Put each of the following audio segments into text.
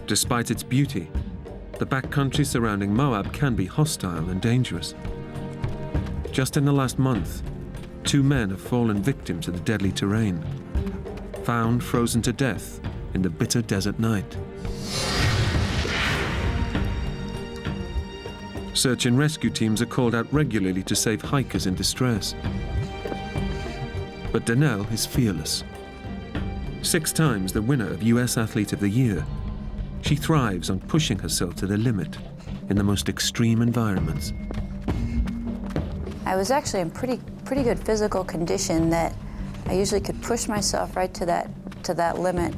Despite its beauty, the backcountry surrounding Moab can be hostile and dangerous. Just in the last month, 2 men have fallen victim to the deadly terrain, found frozen to death in the bitter desert night. Search and rescue teams are called out regularly to save hikers in distress. But Denell is fearless. 6 times the winner of US Athlete of the Year, she thrives on pushing herself to the limit in the most extreme environments. I was actually in pretty good physical condition that I usually could push myself right to that limit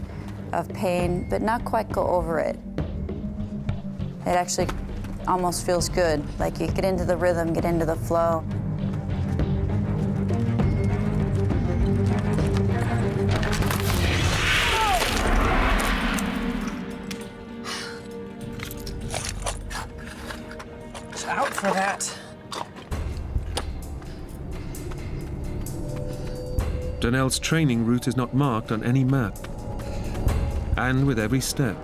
of pain, but not quite go over it. It actually almost feels good, like you get into the rhythm, get into the flow. Out for that. Denell's training route is not marked on any map. And with every step,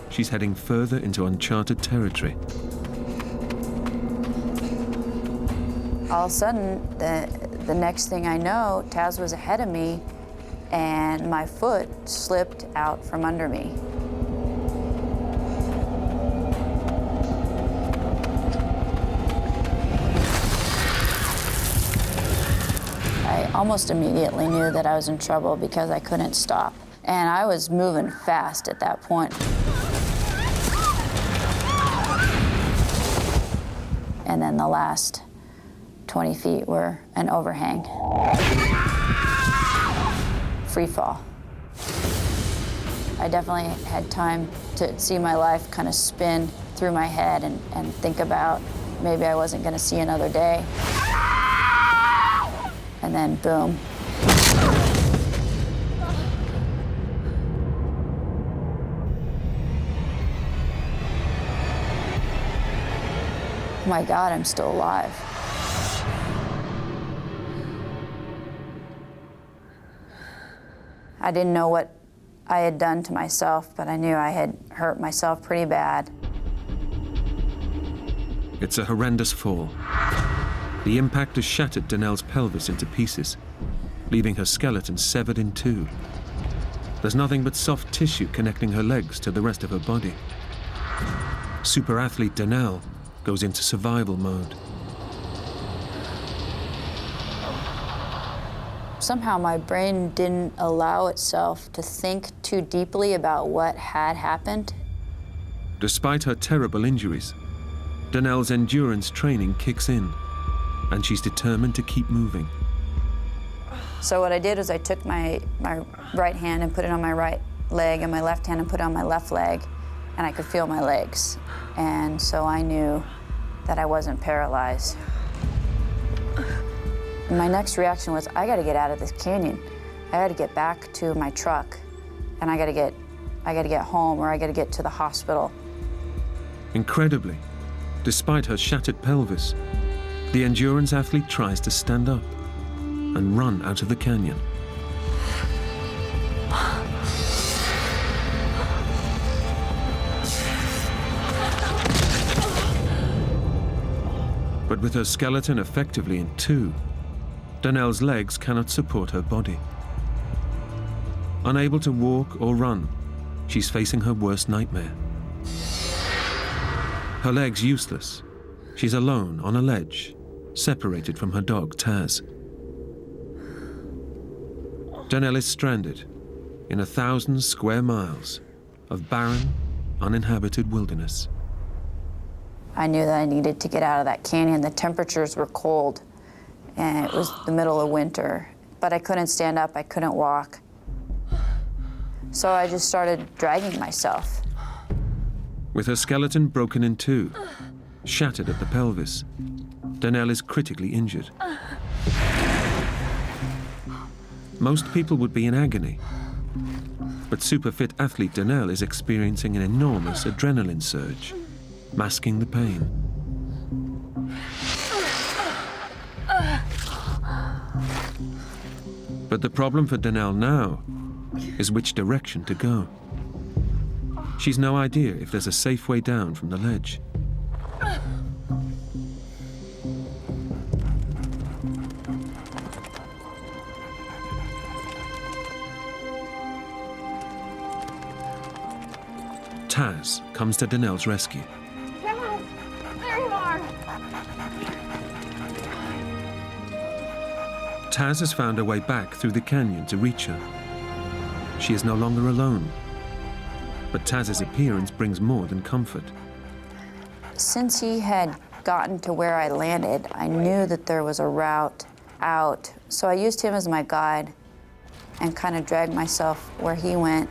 she's heading further into uncharted territory. All of a sudden, the next thing I know, Taz was ahead of me, and my foot slipped out from under me. I almost immediately knew that I was in trouble because I couldn't stop. And I was moving fast at that point. And then the last 20 feet were an overhang. Free fall. I definitely had time to see my life kind of spin through my head and think about maybe I wasn't going to see another day. And then boom. Oh my God, I'm still alive. I didn't know what I had done to myself, but I knew I had hurt myself pretty bad. It's a horrendous fall. The impact has shattered Denell's pelvis into pieces, leaving her skeleton severed in 2. There's nothing but soft tissue connecting her legs to the rest of her body. Super athlete Denell goes into survival mode. Somehow my brain didn't allow itself to think too deeply about what had happened. Despite her terrible injuries, Denell's endurance training kicks in, and she's determined to keep moving. So what I did was I took my right hand and put it on my right leg, and my left hand and put it on my left leg, and I could feel my legs. And so I knew that I wasn't paralyzed. And my next reaction was, I gotta get out of this canyon. I gotta get back to my truck, and I gotta get home, or I gotta get to the hospital. Incredibly, despite her shattered pelvis, the endurance athlete tries to stand up and run out of the canyon. But with her skeleton effectively in 2, Denell's legs cannot support her body. Unable to walk or run, she's facing her worst nightmare. Her legs useless, she's alone on a ledge, separated from her dog, Taz. Denell is stranded in 1,000 square miles of barren, uninhabited wilderness. I knew that I needed to get out of that canyon. The temperatures were cold, and it was the middle of winter. But I couldn't stand up, I couldn't walk. So I just started dragging myself. With her skeleton broken in 2, shattered at the pelvis, Denell is critically injured. Most people would be in agony, but super-fit athlete Denell is experiencing an enormous adrenaline surge, masking the pain. But the problem for Denell now is which direction to go. She's no idea if there's a safe way down from the ledge. Taz comes to Denell's rescue. Taz, there you are. Taz has found her way back through the canyon to reach her. She is no longer alone. But Taz's appearance brings more than comfort. Since he had gotten to where I landed, I knew that there was a route out. So I used him as my guide and kind of dragged myself where he went,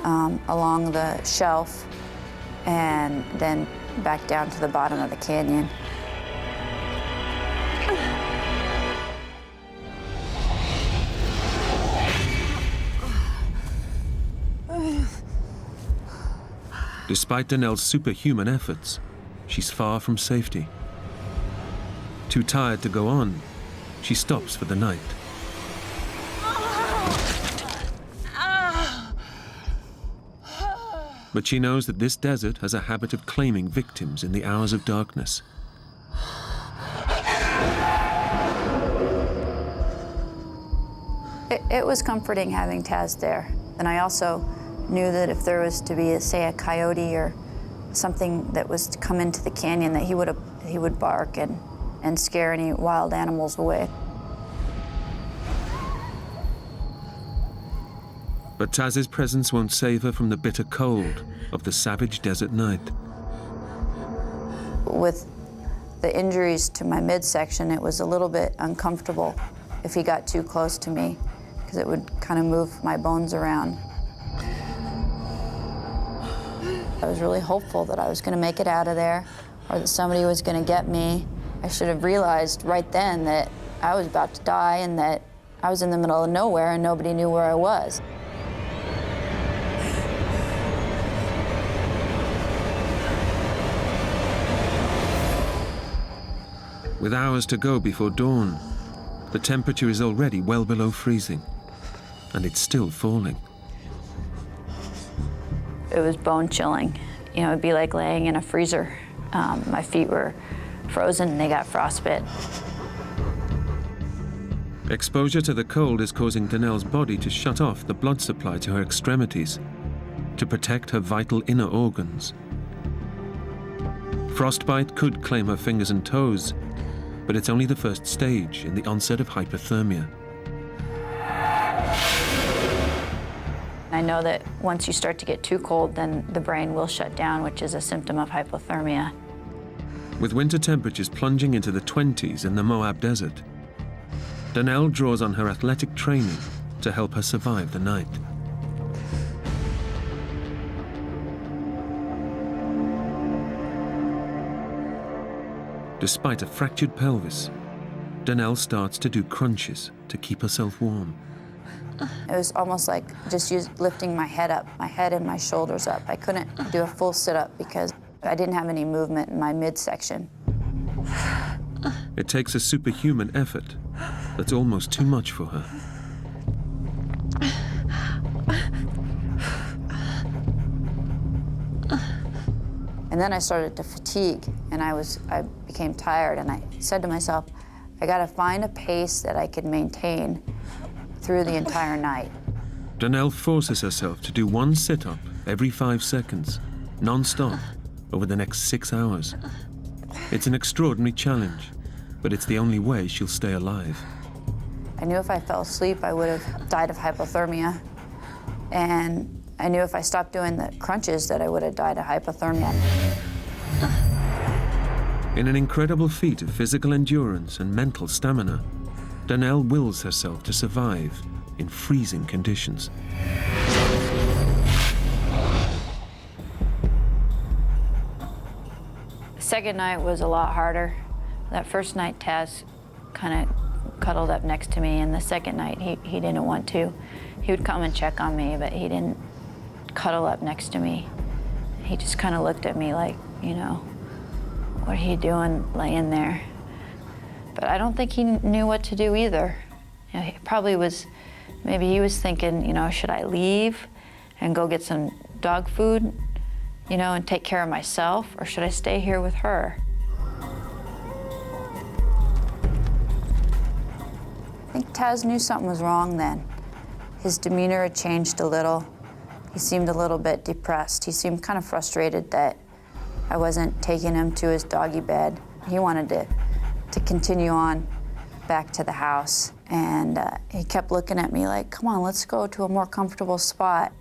along the shelf and then back down to the bottom of the canyon. Despite Denell's superhuman efforts, she's far from safety. Too tired to go on, she stops for the night. But she knows that this desert has a habit of claiming victims in the hours of darkness. It was comforting having Taz there. And I also knew that if there was to be, say, a coyote or something that was to come into the canyon, that he would bark and scare any wild animals away. But Taz's presence won't save her from the bitter cold of the savage desert night. With the injuries to my midsection, it was a little bit uncomfortable if he got too close to me, because it would kind of move my bones around. I was really hopeful that I was going to make it out of there, or that somebody was going to get me. I should have realized right then that I was about to die and that I was in the middle of nowhere and nobody knew where I was. With hours to go before dawn, the temperature is already well below freezing, and it's still falling. It was bone chilling. You know, it'd be like laying in a freezer. My feet were frozen and they got frostbite. Exposure to the cold is causing Denell's body to shut off the blood supply to her extremities to protect her vital inner organs. Frostbite could claim her fingers and toes, but it's only the first stage in the onset of hypothermia. I know that once you start to get too cold, then the brain will shut down, which is a symptom of hypothermia. With winter temperatures plunging into the 20s in the Moab Desert, Denell draws on her athletic training to help her survive the night. Despite a fractured pelvis, Denell starts to do crunches to keep herself warm. It was almost like just lifting my head up, my head and my shoulders up. I couldn't do a full sit-up because I didn't have any movement in my midsection. It takes a superhuman effort that's almost too much for her. And then I started to fatigue, and I became tired, and I said to myself, I gotta find a pace that I could maintain through the entire night. Denell forces herself to do one sit-up every 5 seconds, non-stop, over the next 6 hours. It's an extraordinary challenge, but it's the only way she'll stay alive. I knew if I fell asleep, I would have died of hypothermia. And I knew if I stopped doing the crunches that I would have died of hypothermia. In an incredible feat of physical endurance and mental stamina, Denell wills herself to survive in freezing conditions. The second night was a lot harder. That first night, Taz kind of cuddled up next to me, and the second night, he didn't want to. He would come and check on me, but he didn't cuddle up next to me. He just kind of looked at me like, you know, what are you doing laying there? But I don't think he knew what to do either. You know, he probably was, maybe he was thinking, you know, should I leave and go get some dog food? you know, and take care of myself, or should I stay here with her? I think Taz knew something was wrong then. His demeanor had changed a little. He seemed a little bit depressed. He seemed kind of frustrated that I wasn't taking him to his doggy bed. He wanted to continue on back to the house. And he kept looking at me like, come on, let's go to a more comfortable spot.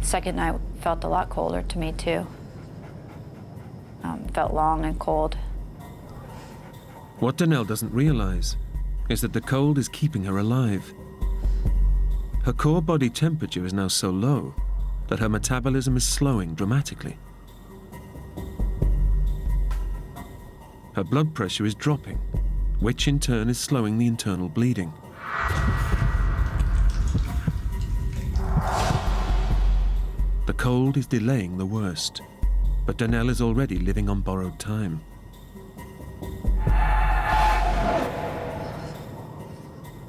Second night felt a lot colder to me too. Felt long and cold. What Denell doesn't realize is that the cold is keeping her alive. Her core body temperature is now so low that her metabolism is slowing dramatically. Her blood pressure is dropping, which in turn is slowing the internal bleeding. The cold is delaying the worst, but Denell is already living on borrowed time.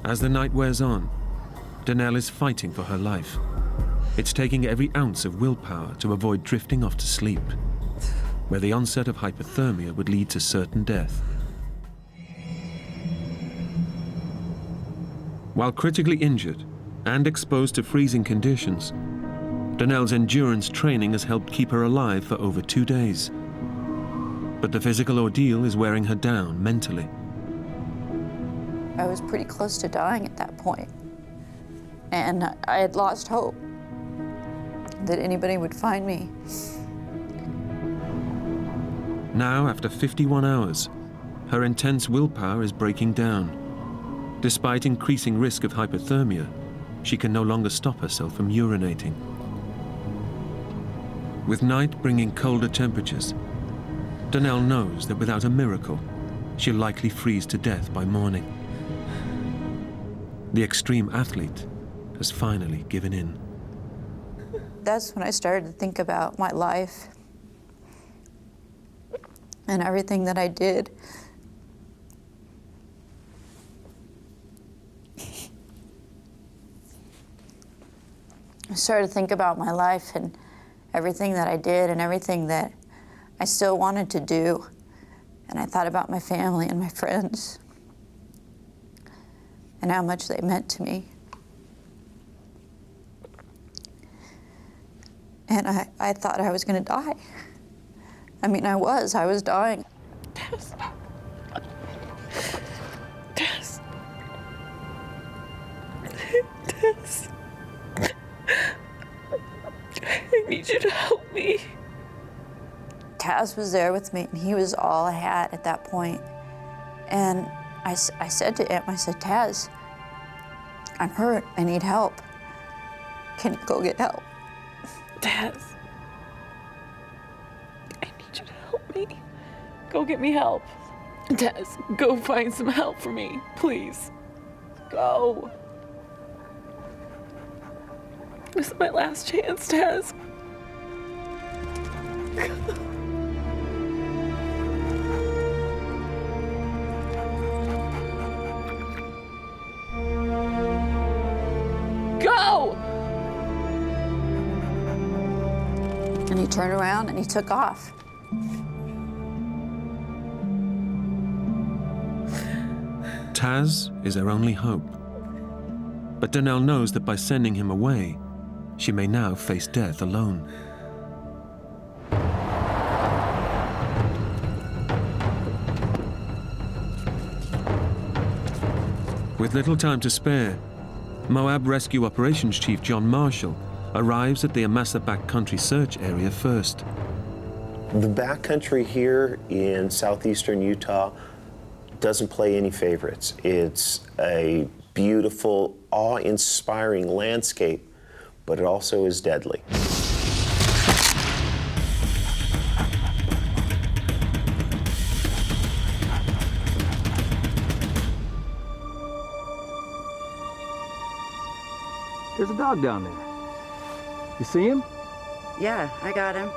As the night wears on, Denell is fighting for her life. It's taking every ounce of willpower to avoid drifting off to sleep, where the onset of hypothermia would lead to certain death. While critically injured and exposed to freezing conditions, Denell's endurance training has helped keep her alive for over 2 days. But the physical ordeal is wearing her down mentally. I was pretty close to dying at that point, and I had lost hope that anybody would find me. Now, after 51 hours, her intense willpower is breaking down. Despite increasing risk of hypothermia, she can no longer stop herself from urinating. With night bringing colder temperatures, Denell knows that without a miracle, she'll likely freeze to death by morning. The extreme athlete has finally given in. That's when I started to think about my life and everything that I did. I started to think about my life and everything that I did and everything that I still wanted to do. And I thought about my family and my friends and how much they meant to me. And I thought I was gonna die. I mean, I was dying. Tess. Tess. Tess. I need you to help me. Taz was there with me, and he was all I had at that point. And I said to him, I said, Taz, I'm hurt, I need help. Can you go get help? Tess. I need you to help me. Go get me help. Tess, go find some help for me, please. Go. This is my last chance, Tess. Go! And he turned around and he took off. Taz is her only hope. But Denell knows that by sending him away, she may now face death alone. With little time to spare, Moab Rescue Operations Chief John Marshall arrives at the Amasa backcountry search area first. The backcountry here in southeastern Utah doesn't play any favorites. It's a beautiful, awe-inspiring landscape, but it also is deadly. There's a dog down there. You see him? Yeah, I got him.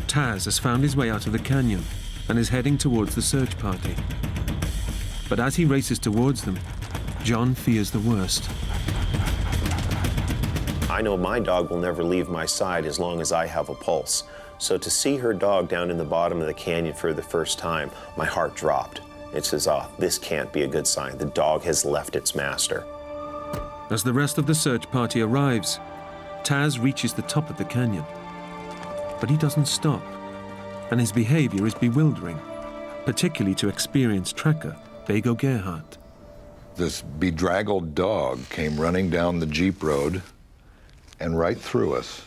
Taz has found his way out of the canyon and is heading towards the search party. But as he races towards them, John fears the worst. I know my dog will never leave my side as long as I have a pulse. So to see her dog down in the bottom of the canyon for the first time, my heart dropped. It says, oh, this can't be a good sign. The dog has left its master. As the rest of the search party arrives, Taz reaches the top of the canyon. But he doesn't stop, and his behavior is bewildering, particularly to experienced tracker Bego Gerhardt. This bedraggled dog came running down the Jeep road and right through us.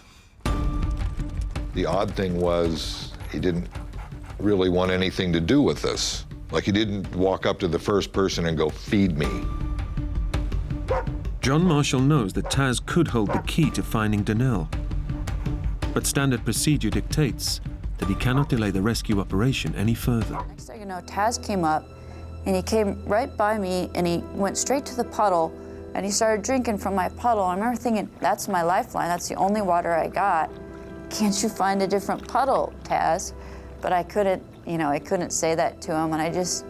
The odd thing was he didn't really want anything to do with us. Like he didn't walk up to the first person and go, feed me. John Marshall knows that Taz could hold the key to finding Denell. But standard procedure dictates that he cannot delay the rescue operation any further. Next thing you know, Taz came up, and he came right by me, and he went straight to the puddle, and he started drinking from my puddle. I remember thinking, that's my lifeline, that's the only water I got. Can't you find a different puddle, Taz? But I couldn't, I couldn't say that to him, and I just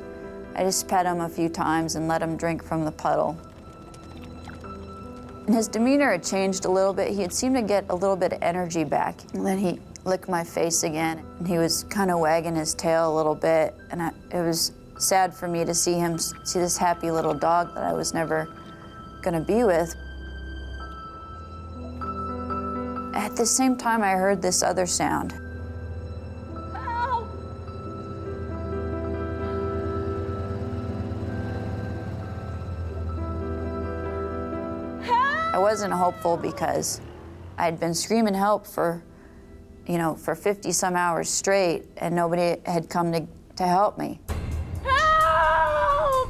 pet him a few times and let him drink from the puddle. And his demeanor had changed a little bit. He had seemed to get a little bit of energy back. And then he licked my face again, and he was kind of wagging his tail a little bit, and it was sad for me to see this happy little dog that I was never gonna be with. At the same time, I heard this other sound. Help! I wasn't hopeful because I'd been screaming help for 50 some hours straight, and nobody had come to help me. Help!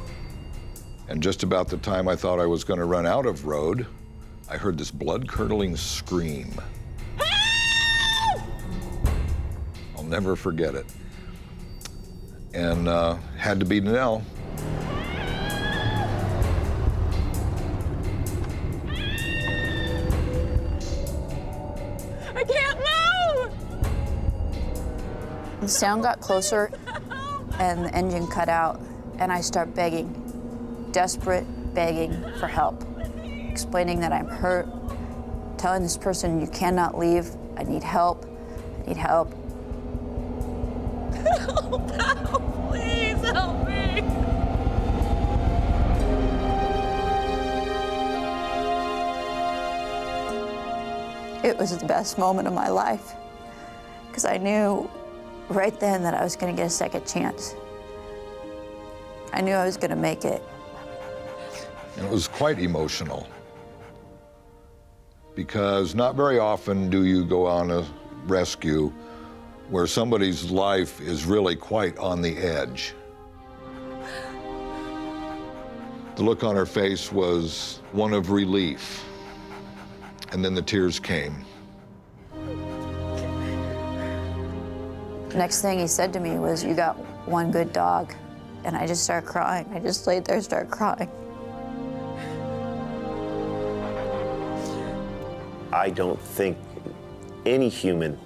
And just about the time I thought I was going to run out of road, I heard this blood-curdling scream. Help! I'll never forget it. And had to be Denell. I can't move! The sound got closer, and the engine cut out, and I start begging, desperate begging for help, explaining that I'm hurt, telling this person, you cannot leave, I need help, I need help. Help! Please help me! It was the best moment of my life, because I knew right then that I was going to get a second chance. I knew I was going to make it. And it was quite emotional, because not very often do you go on a rescue where somebody's life is really quite on the edge. The look on her face was one of relief, and then the tears came. Next thing he said to me was, you got one good dog. And I just started crying. I just laid there and started crying. I don't think any human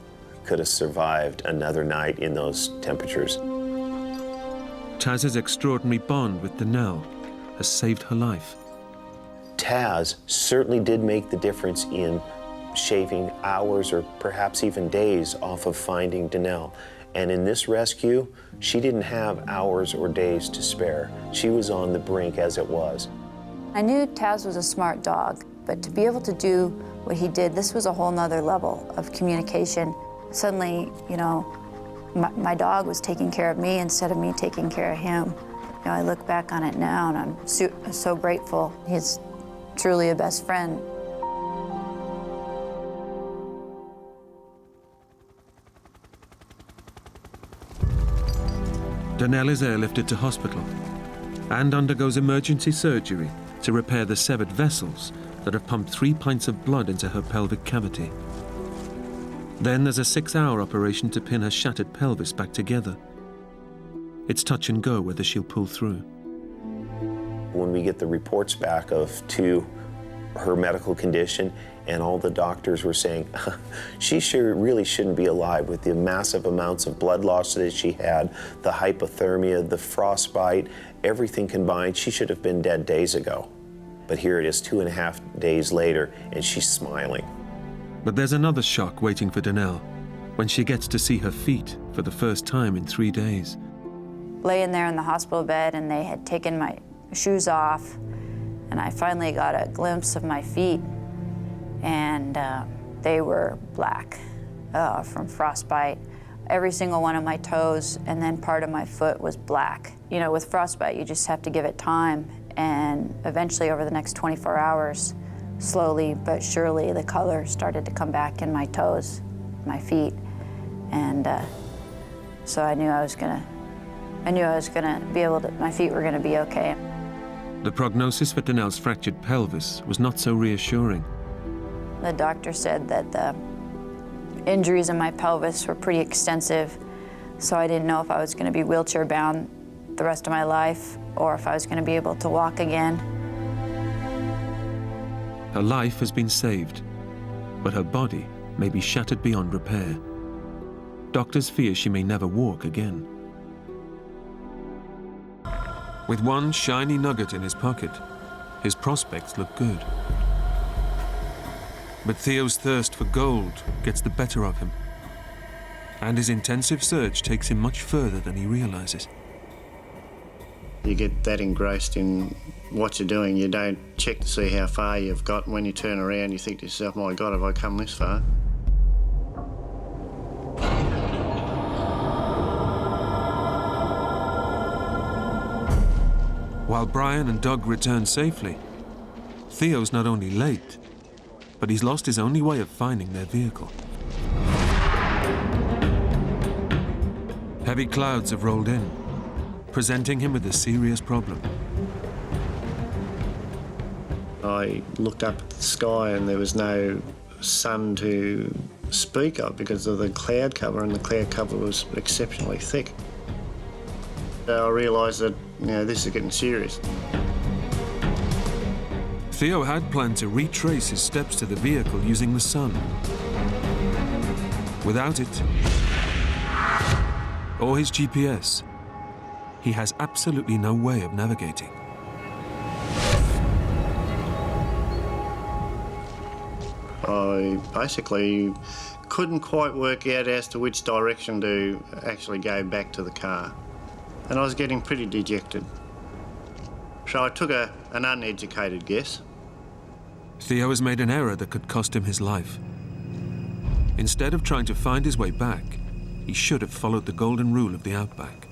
could have survived another night in those temperatures. Taz's extraordinary bond with Denell has saved her life. Taz certainly did make the difference in shaving hours or perhaps even days off of finding Denell. And in this rescue, she didn't have hours or days to spare. She was on the brink as it was. I knew Taz was a smart dog, but to be able to do what he did, this was a whole nother level of communication. Suddenly, my dog was taking care of me instead of me taking care of him. I look back on it now and I'm so grateful. He's truly a best friend. Denell is airlifted to hospital and undergoes emergency surgery to repair the severed vessels that have pumped 3 pints of blood into her pelvic cavity. Then there's a 6-hour operation to pin her shattered pelvis back together. It's touch and go whether she'll pull through. When we get the reports back of 2 her medical condition, and all the doctors were saying, she really shouldn't be alive with the massive amounts of blood loss that she had, the hypothermia, the frostbite, everything combined. She should have been dead days ago. But here it is 2.5 days later, and she's smiling. But there's another shock waiting for Denell when she gets to see her feet for the first time in 3 days. Laying there in the hospital bed, and they had taken my shoes off, and I finally got a glimpse of my feet, and they were black from frostbite. Every single one of my toes and then part of my foot was black. You know, with frostbite, you just have to give it time, and eventually over the next 24 hours, slowly but surely, the color started to come back in my toes, my feet, and so I knew I was gonna be able to, my feet were gonna be okay. The prognosis for Denell's fractured pelvis was not so reassuring. The doctor said that the injuries in my pelvis were pretty extensive, so I didn't know if I was gonna be wheelchair bound the rest of my life or if I was gonna be able to walk again. Her life has been saved, but her body may be shattered beyond repair. Doctors fear she may never walk again. With one shiny nugget in his pocket, his prospects look good. But Theo's thirst for gold gets the better of him, and his intensive search takes him much further than he realizes. You get that engrossed in what you're doing, you don't check to see how far you've got. When you turn around, you think to yourself, my God, have I come this far? While Brian and Doug return safely, Theo's not only late, but he's lost his only way of finding their vehicle. Heavy clouds have rolled in, presenting him with a serious problem. I looked up at the sky and there was no sun to speak of because of the cloud cover, and the cloud cover was exceptionally thick. I realised that, this is getting serious. Theo had planned to retrace his steps to the vehicle using the sun. Without it, or his GPS, he has absolutely no way of navigating. I basically couldn't quite work out as to which direction to actually go back to the car. And I was getting pretty dejected. So I took an uneducated guess. Theo has made an error that could cost him his life. Instead of trying to find his way back, he should have followed the golden rule of the Outback.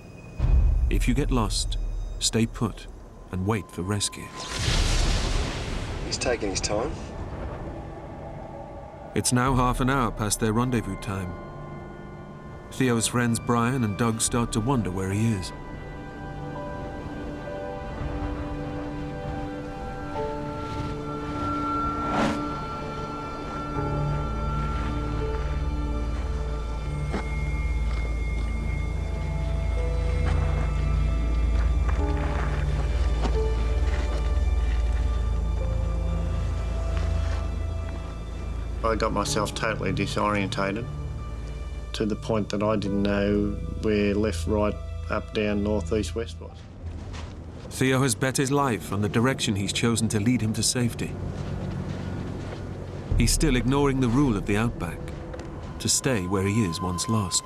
If you get lost, stay put and wait for rescue. He's taking his time. It's now half an hour past their rendezvous time. Theo's friends Brian and Doug start to wonder where he is. I got myself totally disorientated to the point that I didn't know where left, right, up, down, north, east, west was. Theo has bet his life on the direction he's chosen to lead him to safety. He's still ignoring the rule of the Outback, to stay where he is once lost.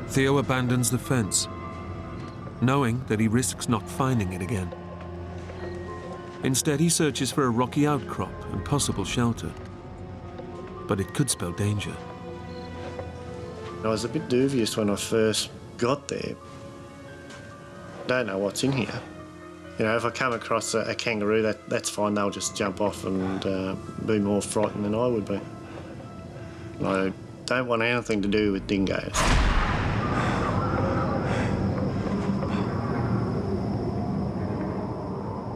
Theo abandons the fence, knowing that he risks not finding it again. Instead, he searches for a rocky outcrop and possible shelter. But it could spell danger. I was a bit dubious when I first got there. Don't know what's in here. If I come across a kangaroo, that's fine. They'll just jump off and be more frightened than I would be. I don't want anything to do with dingoes.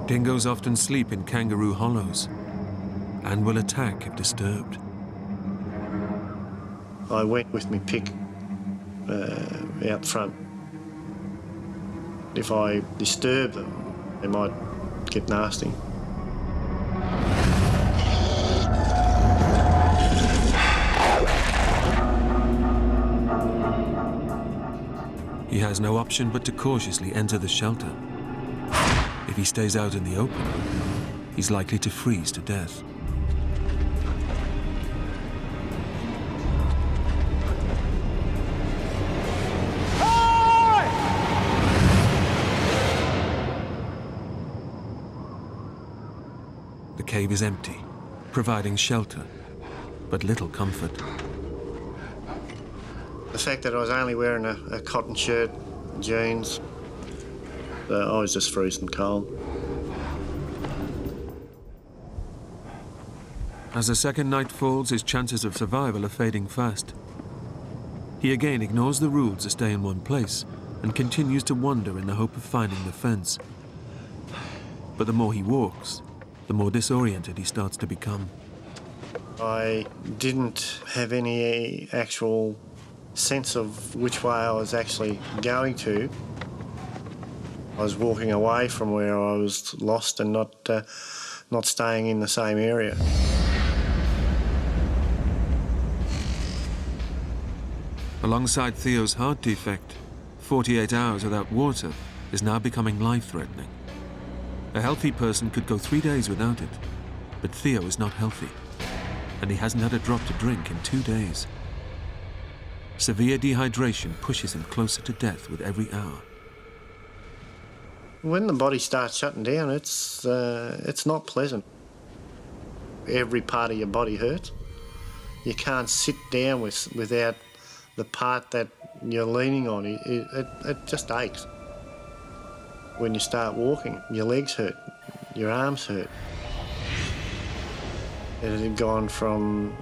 Dingoes often sleep in kangaroo hollows and will attack if disturbed. I went with my pick out front. If I disturb them, they might get nasty. He has no option but to cautiously enter the shelter. If he stays out in the open, he's likely to freeze to death. The cave is empty, providing shelter, but little comfort. The fact that I was only wearing a cotton shirt, jeans, I was just freezing cold. As the second night falls, his chances of survival are fading fast. He again ignores the rules to stay in one place and continues to wander in the hope of finding the fence. But the more he walks, the more disoriented he starts to become. I didn't have any actual sense of which way I was actually going to. I was walking away from where I was lost and not staying in the same area. Alongside Theo's heart defect, 48 hours without water is now becoming life-threatening. A healthy person could go 3 days without it, but Theo is not healthy, and he hasn't had a drop to drink in 2 days. Severe dehydration pushes him closer to death with every hour. When the body starts shutting down, it's not pleasant. Every part of your body hurts. You can't sit down without the part that you're leaning on. It just aches. When you start walking, your legs hurt, your arms hurt. It had gone from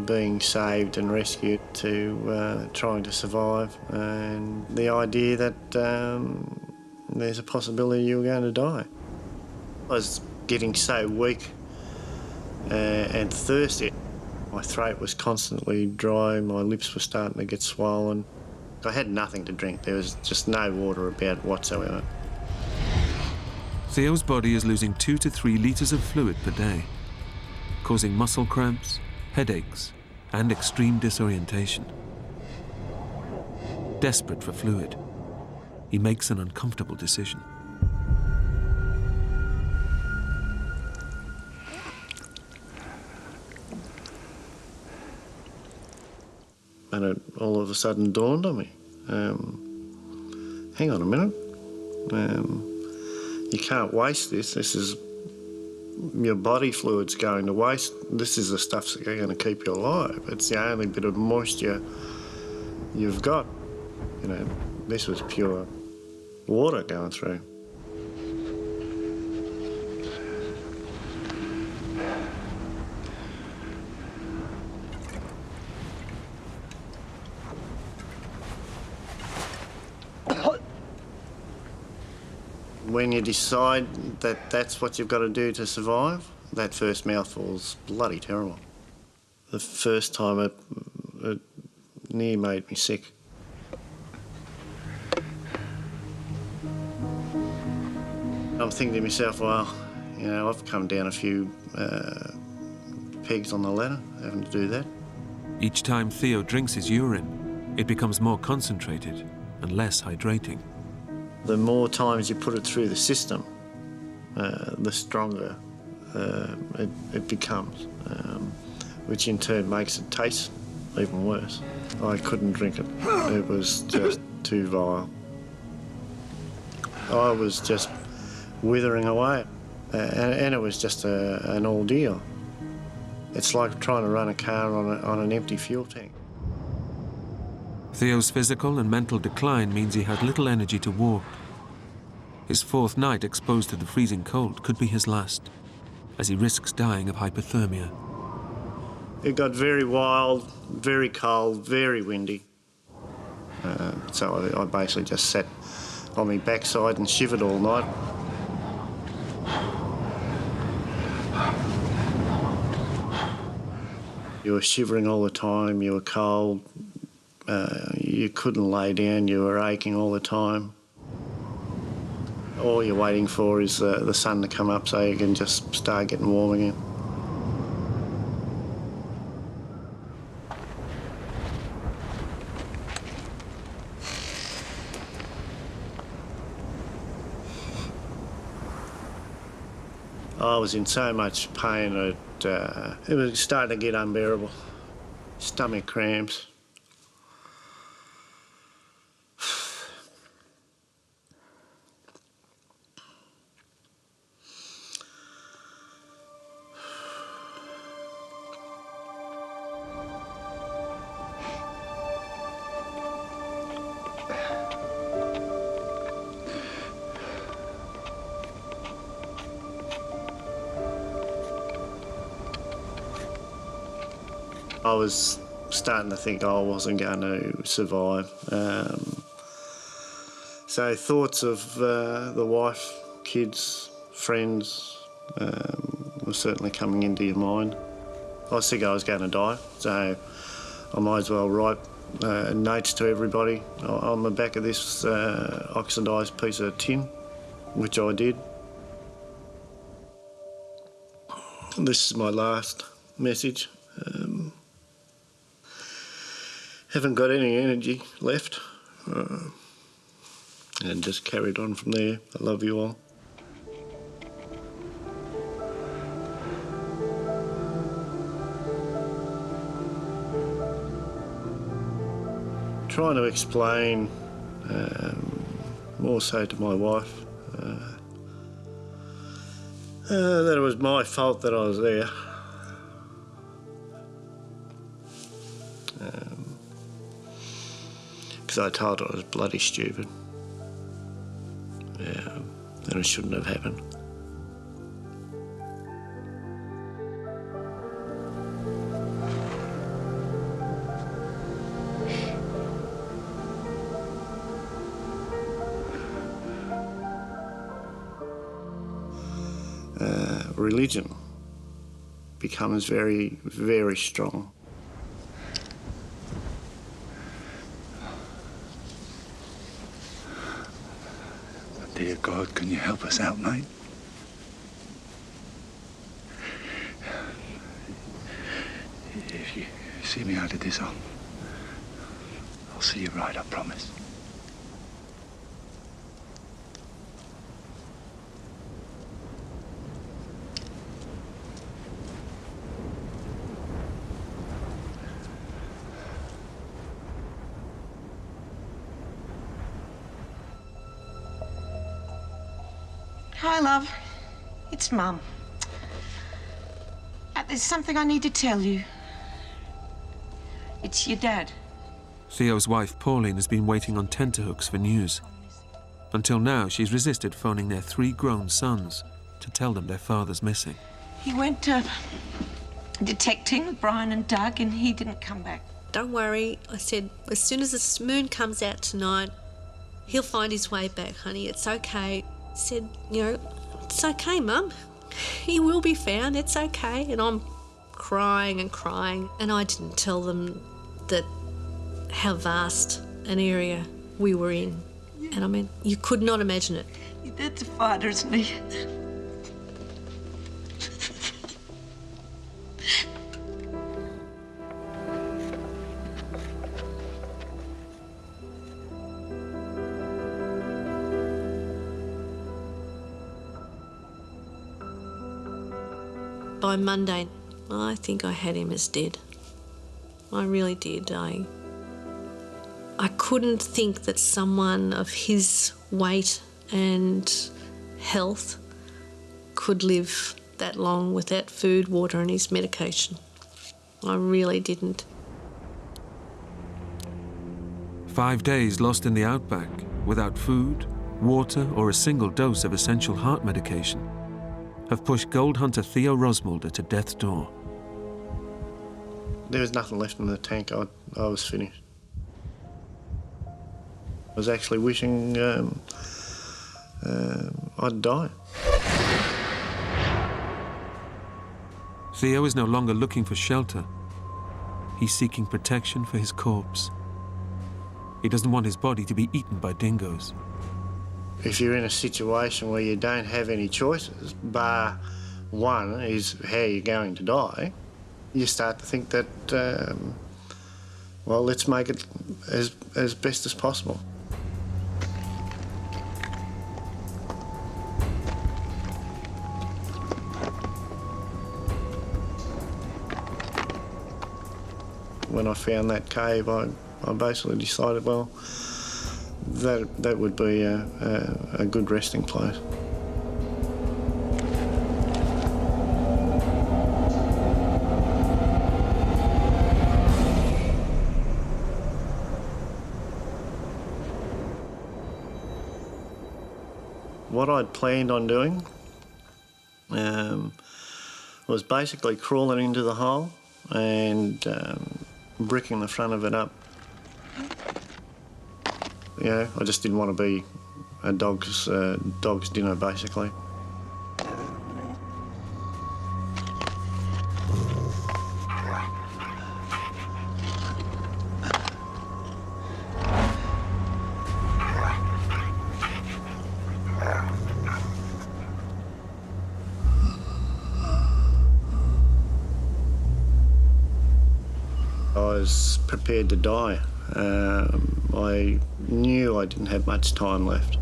being saved and rescued to trying to survive, and the idea that there's a possibility you were going to die. I was getting so weak and thirsty. My throat was constantly dry, my lips were starting to get swollen. I had nothing to drink, there was just no water about whatsoever. Theo's body is losing 2 to 3 litres of fluid per day, causing muscle cramps, headaches, and extreme disorientation. Desperate for fluid, he makes an uncomfortable decision. And it all of a sudden dawned on me. Hang on a minute. You can't waste this. This is your body fluid's going to waste. This is the stuff that's going to keep you alive. It's the only bit of moisture you've got. You know, this was pure water going through. When you decide that that's what you've got to do to survive, that first mouthful's bloody terrible. The first time it near made me sick. I'm thinking to myself, well, you know, I've come down a few pegs on the ladder, having to do that. Each time Theo drinks his urine, it becomes more concentrated and less hydrating. The more times you put it through the system, the stronger it becomes, which in turn makes it taste even worse. I couldn't drink it. It was just too vile. I was just withering away, and it was just an ordeal. It's like trying to run a car on an empty fuel tank. Theo's physical and mental decline means he had little energy to walk. His 4th night exposed to the freezing cold could be his last, as he risks dying of hypothermia. It got very wild, very cold, very windy. So I basically just sat on my backside and shivered all night. You were shivering all the time, you were cold, You couldn't lay down, you were aching all the time. All you're waiting for is the sun to come up so you can just start getting warm again. I was in so much pain that it was starting to get unbearable. Stomach cramps. I was starting to think I wasn't going to survive. So thoughts of the wife, kids, friends were certainly coming into your mind. I was thinking I was going to die, so I might as well write notes to everybody on the back of this oxidised piece of tin, which I did. This is my last message. Haven't got any energy left, and just carried on from there. I love you all. Trying to explain, more so to my wife, that it was my fault that I was there. Because I told her I was bloody stupid. Yeah, and it shouldn't have happened. Religion becomes very, very strong. Dear God, can you help us out, mate? If you see me out of this, I'll see you right, I promise. Hi, love. It's Mum. There's something I need to tell you. It's your dad. Theo's wife, Pauline, has been waiting on tenterhooks for news. Until now, she's resisted phoning their 3 grown sons to tell them their father's missing. He went detecting with Brian and Doug, and he didn't come back. Don't worry, I said, as soon as the moon comes out tonight, he'll find his way back, honey. It's okay. Said, you know, it's okay, Mum. He will be found, it's okay. And I'm crying and crying. And I didn't tell them that how vast an area we were in. And I mean, you could not imagine it. Your dad's a fighter, isn't he? By Monday, I think I had him as dead. I really did. I couldn't think that someone of his weight and health could live that long without food, water and his medication. I really didn't. 5 days lost in the outback, without food, water or a single dose of essential heart medication, have pushed gold hunter Theo Rosmulder to death's door. There was nothing left in the tank. I was finished. I was actually wishing I'd die. Theo is no longer looking for shelter. He's seeking protection for his corpse He doesn't want his body to be eaten by dingoes. If you're in a situation where you don't have any choices, bar one is how you're going to die, you start to think that, well, let's make it as best as possible. When I found that cave, I basically decided, well, that would be a good resting place. What I'd planned on doing was basically crawling into the hole and bricking the front of it up. You know, I just didn't want to be a dog's dinner, basically. I was prepared to die. I knew I didn't have much time left.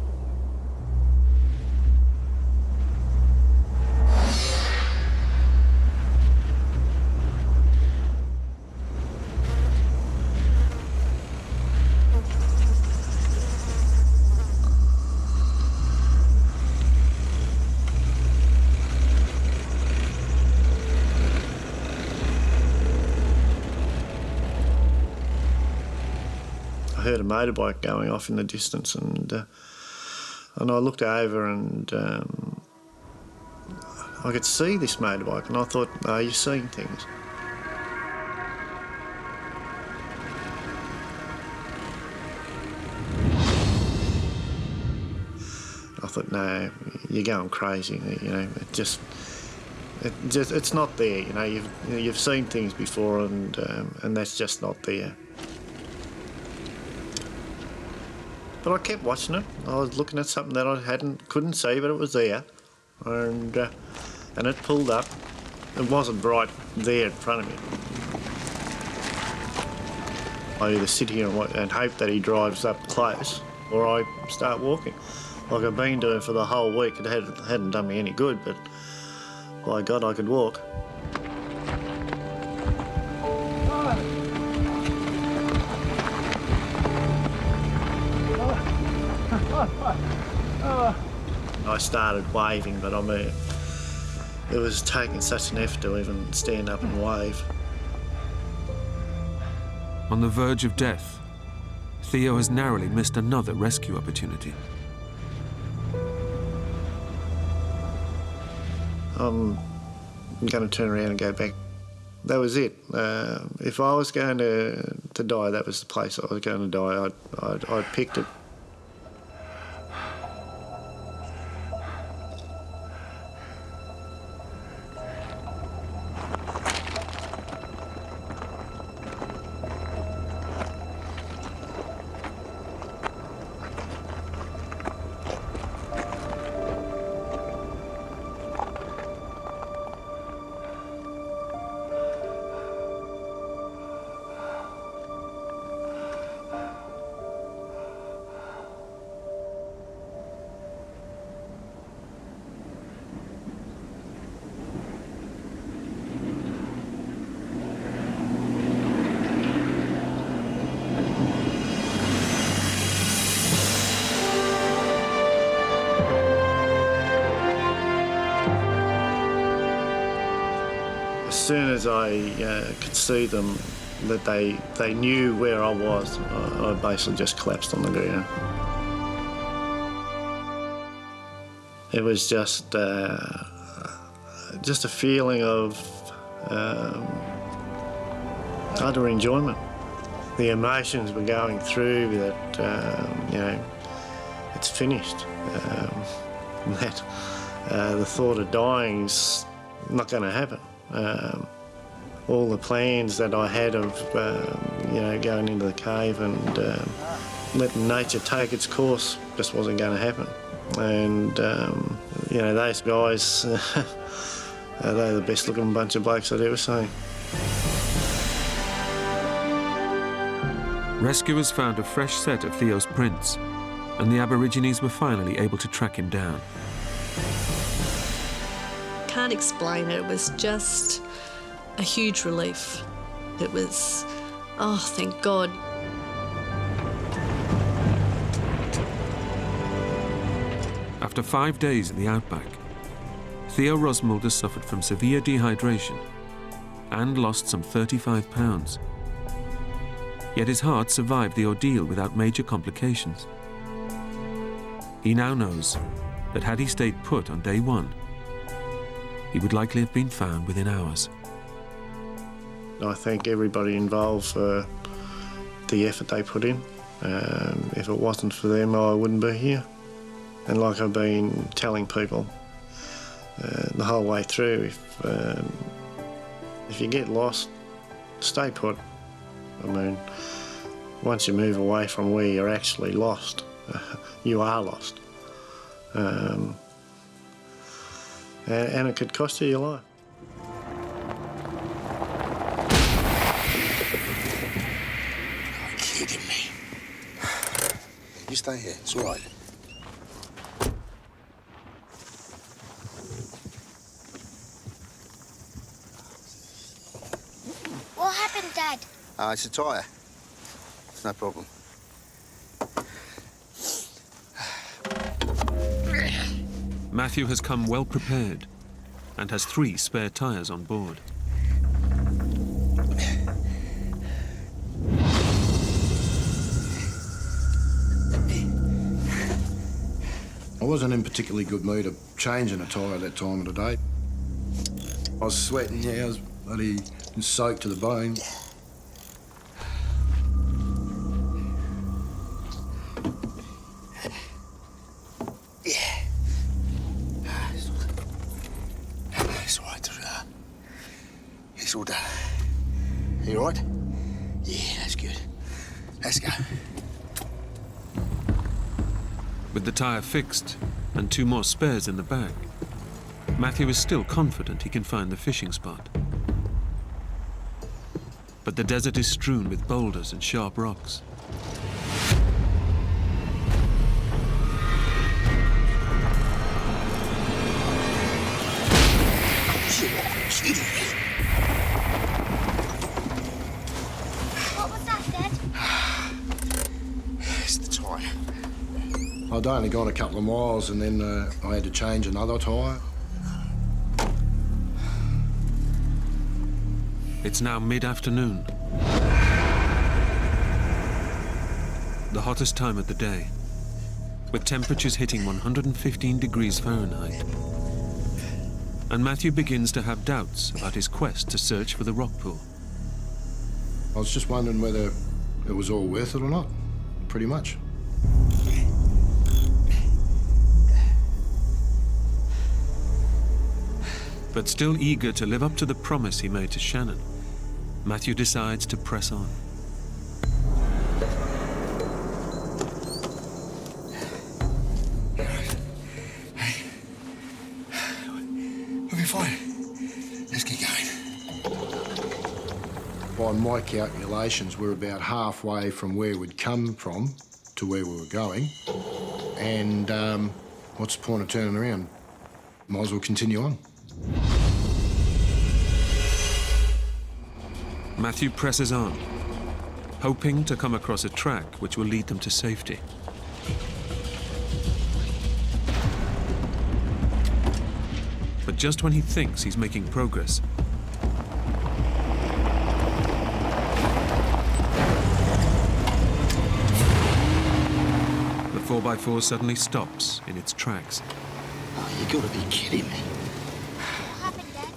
I heard a motorbike going off in the distance, and I looked over and I could see this motorbike, and I thought, oh, you're seeing things. I thought, no, you're going crazy. You know, it's not there. You know, you've seen things before, and that's just not there. But I kept watching it. I was looking at something that I couldn't see, but it was there, and it pulled up. It wasn't right there in front of me. I either sit here and hope that he drives up close, or I start walking, like I've been doing for the whole week. It hadn't done me any good, but by God, I could walk. I started waving, but I mean, it was taking such an effort to even stand up and wave. On the verge of death, Theo has narrowly missed another rescue opportunity. I'm going to turn around and go back. That was it. If I was going to die, that was the place I was going to die. I'd picked it. As soon as I could see them, that they knew where I was, I basically just collapsed on the ground. It was just a feeling of utter enjoyment. The emotions were going through that, you know, it's finished. The thought of dying is not going to happen. all the plans that I had of, you know, going into the cave and letting nature take its course just wasn't going to happen. And, you know, those guys, they're the best looking bunch of blokes I'd ever seen. Rescuers found a fresh set of Theo's prints, and the Aborigines were finally able to track him down. Can't explain it. It was just a huge relief. It was, oh, thank God. After 5 days in the outback, Theo Rosmulders suffered from severe dehydration and lost some 35 pounds. Yet his heart survived the ordeal without major complications. He now knows that had he stayed put on day one, he would likely have been found within hours. I thank everybody involved for the effort they put in. If it wasn't for them, I wouldn't be here. And like I've been telling people the whole way through, if you get lost, stay put. I mean, once you move away from where you're actually lost, you are lost. And it could cost you your life. You're kidding me. You stay here, it's all right. What happened, Dad? It's a tyre. It's no problem. Matthew has come well prepared and has 3 spare tyres on board. I wasn't in particularly good mood of changing a tyre at that time of the day. I was sweating, yeah, I was bloody soaked to the bone. It's all right, it's all done. You all right? Yeah, that's good. Let's go. With the tyre fixed and 2 more spares in the bag, Matthew is still confident he can find the fishing spot. But the desert is strewn with boulders and sharp rocks. What was that, Dad? It's the tyre. I'd only gone a couple of miles and then I had to change another tyre. It's now mid-afternoon. The hottest time of the day, with temperatures hitting 115 degrees Fahrenheit. And Matthew begins to have doubts about his quest to search for the rock pool. I was just wondering whether it was all worth it or not, pretty much. But still eager to live up to the promise he made to Shannon, Matthew decides to press on. We'll be fine. Let's get going. By my calculations, we're about halfway from where we'd come from to where we were going. And what's the point of turning around? Might as well continue on. Matthew presses on, hoping to come across a track which will lead them to safety. But just when he thinks he's making progress, the 4x4 suddenly stops in its tracks. Oh, you gotta be kidding me. What happened, Dad?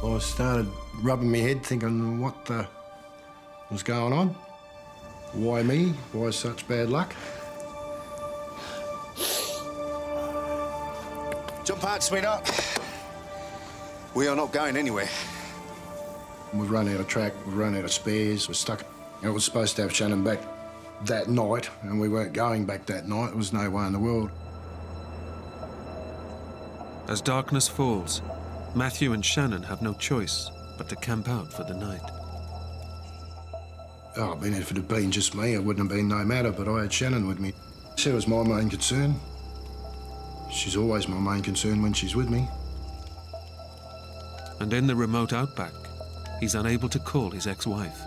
I started rubbing my head thinking, what the was going on. Why me? Why such bad luck? Jump out, sweetheart. We are not going anywhere. We've run out of track, we've run out of spares, we're stuck. I was supposed to have Shannon back that night, and we weren't going back that night. There was no way in the world. As darkness falls, Matthew and Shannon have no choice but to camp out for the night. Oh, I mean, if it had been just me, it wouldn't have been no matter, but I had Shannon with me. She was my main concern. She's always my main concern when she's with me. And in the remote outback, he's unable to call his ex-wife.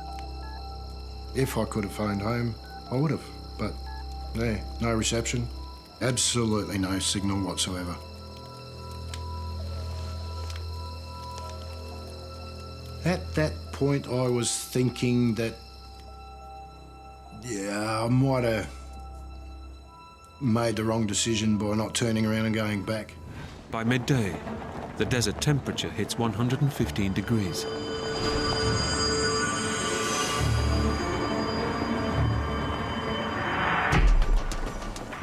If I could have phoned home, I would have, but yeah, no reception. Absolutely no signal whatsoever. At that point, I was thinking that, yeah, I might have made the wrong decision by not turning around and going back. By midday, the desert temperature hits 115 degrees.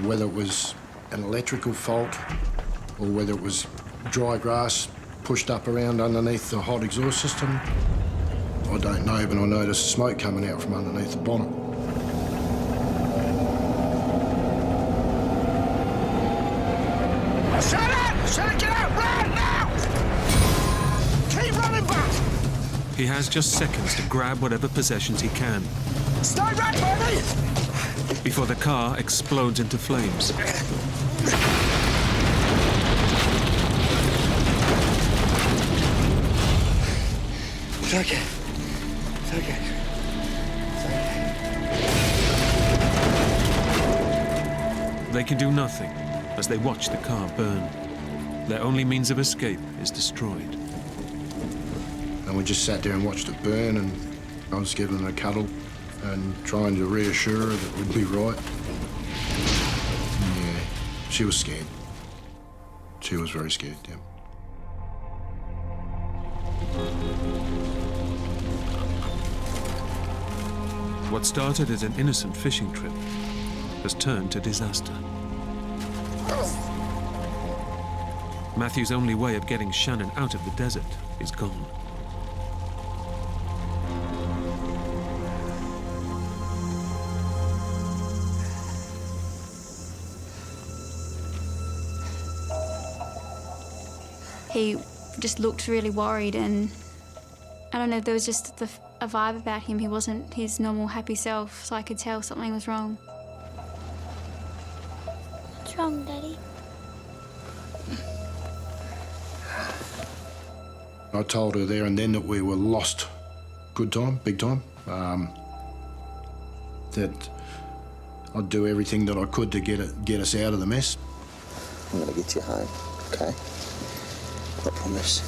Whether it was an electrical fault or whether it was dry grass pushed up around underneath the hot exhaust system, I don't know, but I noticed smoke coming out from underneath the bonnet. Shut up! Shut it! Get out! Run now! Keep running back! He has just seconds to grab whatever possessions he can Stay back, baby! before the car explodes into flames. It's okay. It's okay. It's okay. They can do nothing as they watch the car burn. Their only means of escape is destroyed. And we just sat there and watched it burn, and I was giving her a cuddle and trying to reassure her that we'd be right. Yeah, she was scared. She was very scared, yeah. What started as an innocent fishing trip has turned to disaster. Matthew's only way of getting Shannon out of the desert is gone. He just looked really worried, and I don't know, there was just a vibe about him. He wasn't his normal happy self, so I could tell something was wrong. What's wrong, Daddy? I told her there and then that we were lost. Good time, big time. That I'd do everything that I could to get us out of the mess. I'm gonna get you home, okay? I promise.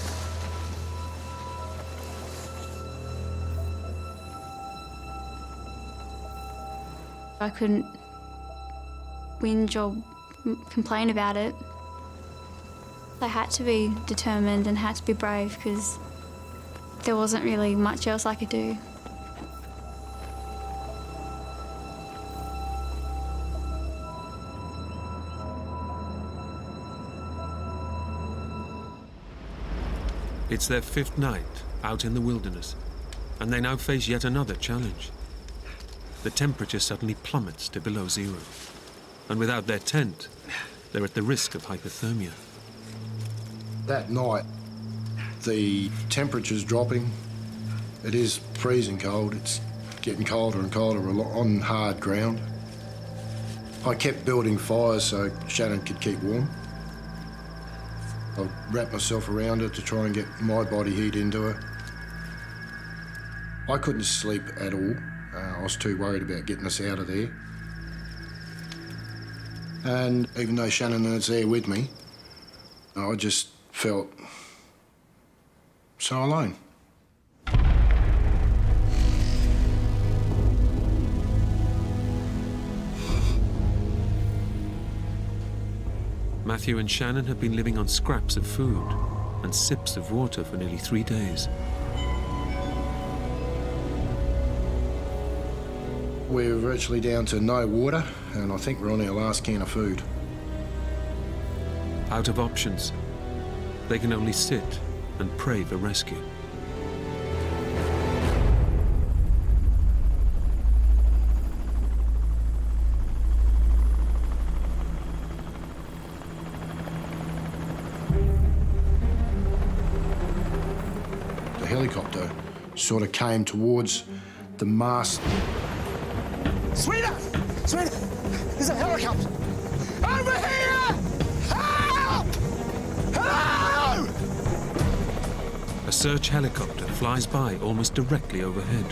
I couldn't whinge or complain about it. I had to be determined and had to be brave because there wasn't really much else I could do. It's their fifth night out in the wilderness, and they now face yet another challenge. The temperature suddenly plummets to below zero, and without their tent, they're at the risk of hypothermia. That night, the temperature's dropping. It is freezing cold. It's getting colder and colder on hard ground. I kept building fires so Shannon could keep warm. I wrapped myself around her to try and get my body heat into her. I couldn't sleep at all. I was too worried about getting us out of there. And even though Shannon was there with me, I just felt so alone. Matthew and Shannon have been living on scraps of food and sips of water for nearly 3 days. We're virtually down to no water, and I think we're on our last can of food. Out of options, they can only sit and pray for rescue. The helicopter sort of came towards the mast. Sweetheart! Sweetheart! There's a helicopter! Over here! Help! Hello! A search helicopter flies by almost directly overhead.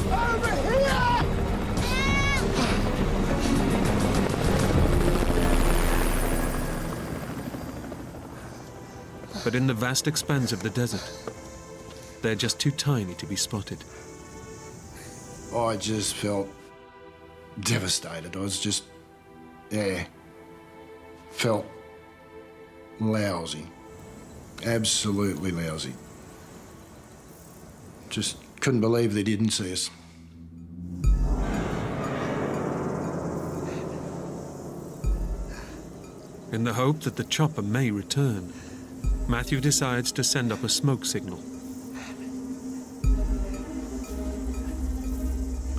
Over here! But in the vast expanse of the desert, they're just too tiny to be spotted. I just felt devastated. I was just, felt lousy. Absolutely lousy. Just couldn't believe they didn't see us. In the hope that the chopper may return, Matthew decides to send up a smoke signal.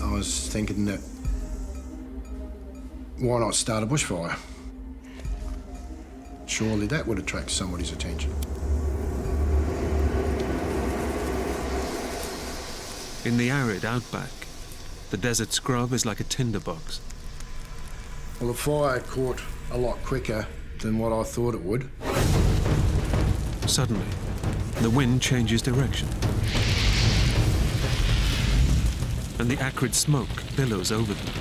I was thinking that why not start a bushfire? Surely that would attract somebody's attention. In the arid outback, the desert scrub is like a tinderbox. Well, the fire caught a lot quicker than what I thought it would. Suddenly, the wind changes direction, and the acrid smoke billows over them.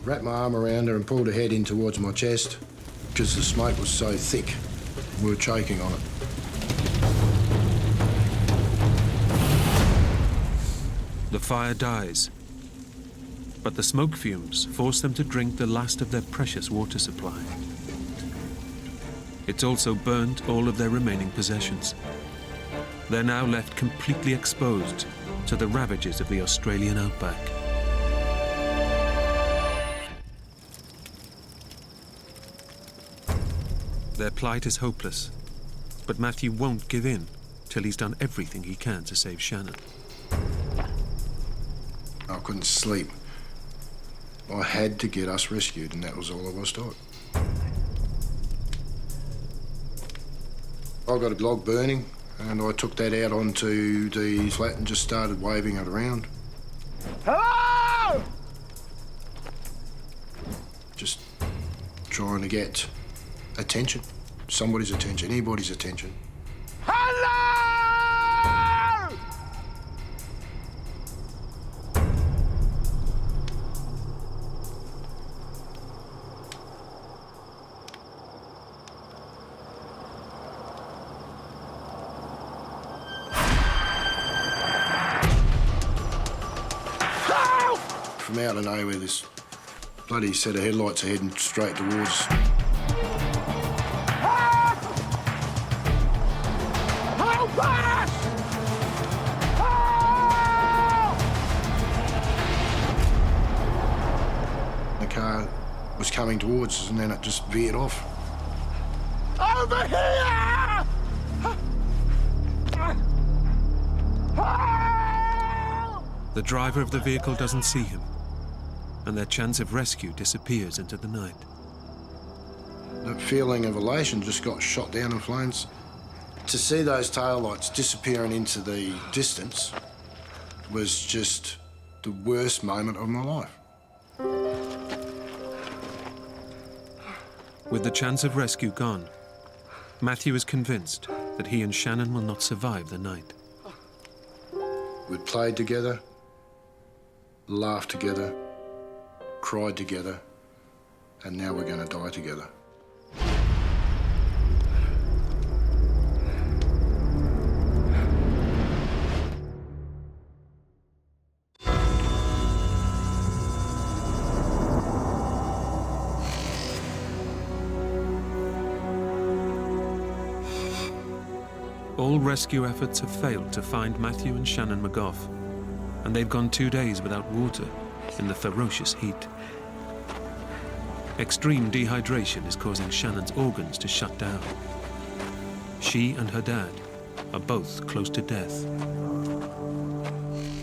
Wrapped my arm around her and pulled her head in towards my chest because the smoke was so thick. We were choking on it. The fire dies, but the smoke fumes force them to drink the last of their precious water supply. It's also burnt all of their remaining possessions. They're now left completely exposed to the ravages of the Australian outback. Their plight is hopeless, but Matthew won't give in till he's done everything he can to save Shannon. I couldn't sleep. I had to get us rescued, and that was all I was taught. I got a log burning, and I took that out onto the flat and just started waving it around. Hello! Just trying to get attention. Somebody's attention, anybody's attention. Hello! From out of nowhere, this bloody set of headlights are heading straight towards us. Help us! The car was coming towards us, and then it just veered off. Over here! The driver of the vehicle doesn't see him, and their chance of rescue disappears into the night. That feeling of elation just got shot down in flames. To see those taillights disappearing into the distance was just the worst moment of my life. With the chance of rescue gone, Matthew is convinced that he and Shannon will not survive the night. We'd played together, laughed together, cried together, and now we're going to die together. All rescue efforts have failed to find Matthew and Shannon McGough, and they've gone 2 days without water in the ferocious heat. Extreme dehydration is causing Shannon's organs to shut down. She and her dad are both close to death.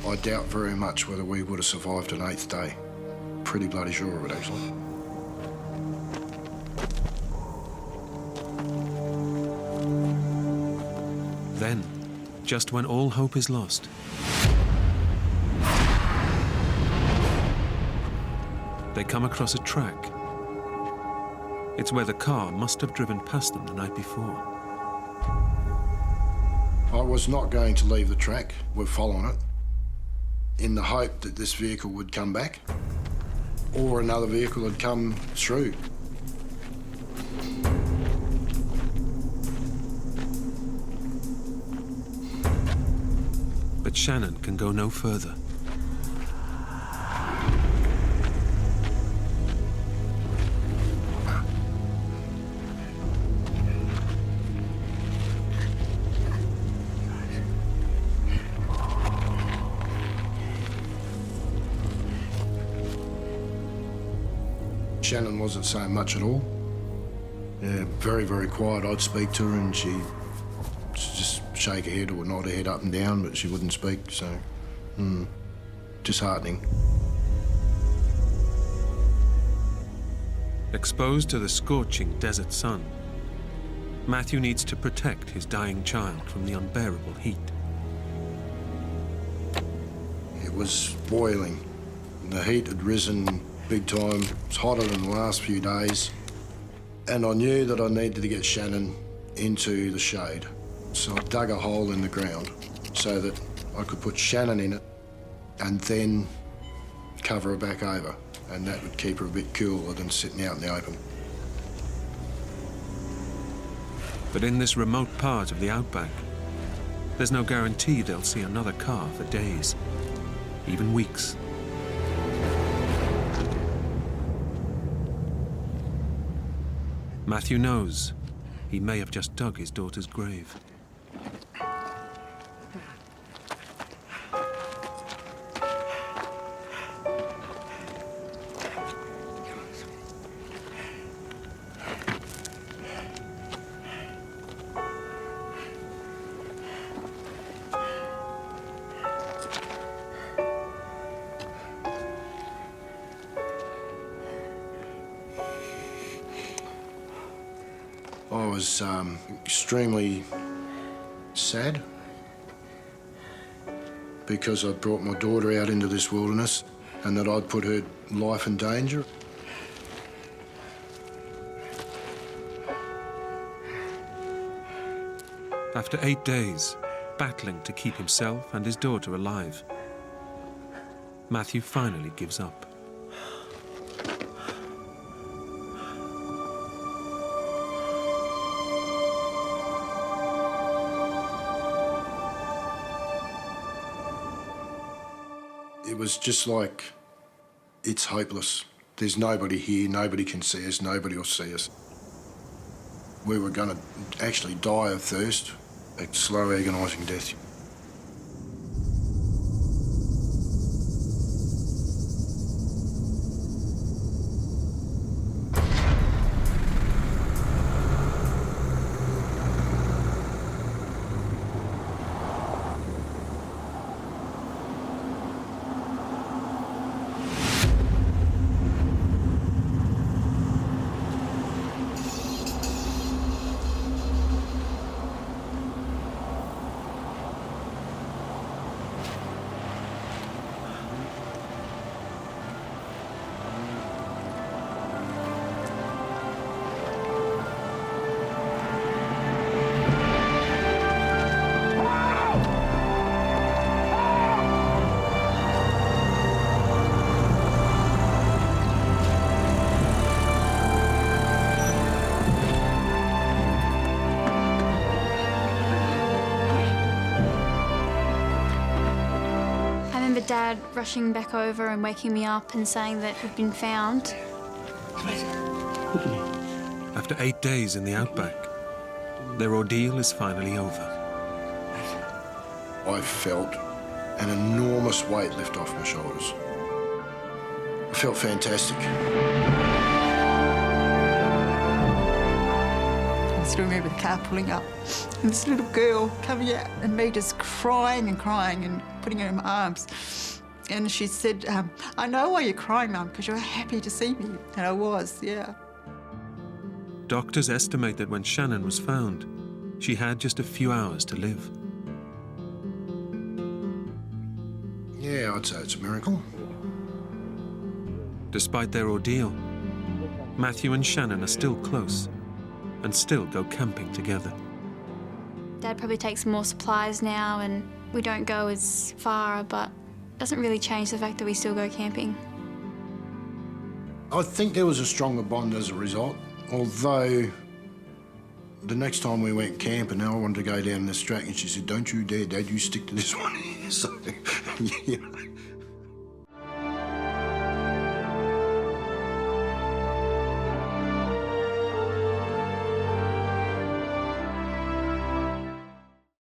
I doubt very much whether we would have survived an 8th day. Pretty bloody sure of it, actually. Then, just when all hope is lost, they come across a track. It's where the car must have driven past them the night before. I was not going to leave the track. We're following it in the hope that this vehicle would come back or another vehicle had come through. But Shannon can go no further. Shannon wasn't saying much at all. Yeah, very, very quiet. I'd speak to her and she'd just shake her head or nod her head up and down, but she wouldn't speak, so disheartening. Exposed to the scorching desert sun, Matthew needs to protect his dying child from the unbearable heat. It was boiling. The heat had risen big time. It was hotter than the last few days. And I knew that I needed to get Shannon into the shade. So I dug a hole in the ground so that I could put Shannon in it and then cover her back over. And that would keep her a bit cooler than sitting out in the open. But in this remote part of the outback, there's no guarantee they'll see another car for days, even weeks. Matthew knows he may have just dug his daughter's grave. I was extremely sad because I'd brought my daughter out into this wilderness and that I'd put her life in danger. After 8 days, battling to keep himself and his daughter alive, Matthew finally gives up. It was just like, it's hopeless. There's nobody here, nobody can see us, nobody will see us. We were going to actually die of thirst, a slow, agonising death. Dad rushing back over and waking me up and saying that he'd been found. After 8 days in the outback, their ordeal is finally over. I felt an enormous weight lift off my shoulders. I felt fantastic. I still remember the car pulling up and this little girl coming out and me just crying and crying and putting her in my arms. And she said, I know why you're crying, Mum, because you're happy to see me. And I was, yeah. Doctors estimate that when Shannon was found, she had just a few hours to live. Yeah, I'd say it's a miracle. Despite their ordeal, Matthew and Shannon are still close and still go camping together. Dad probably takes more supplies now and we don't go as far, but it doesn't really change the fact that we still go camping. I think there was a stronger bond as a result, although the next time we went camping, I wanted to go down this track and she said, don't you dare, Dad, you stick to this one. So, you know.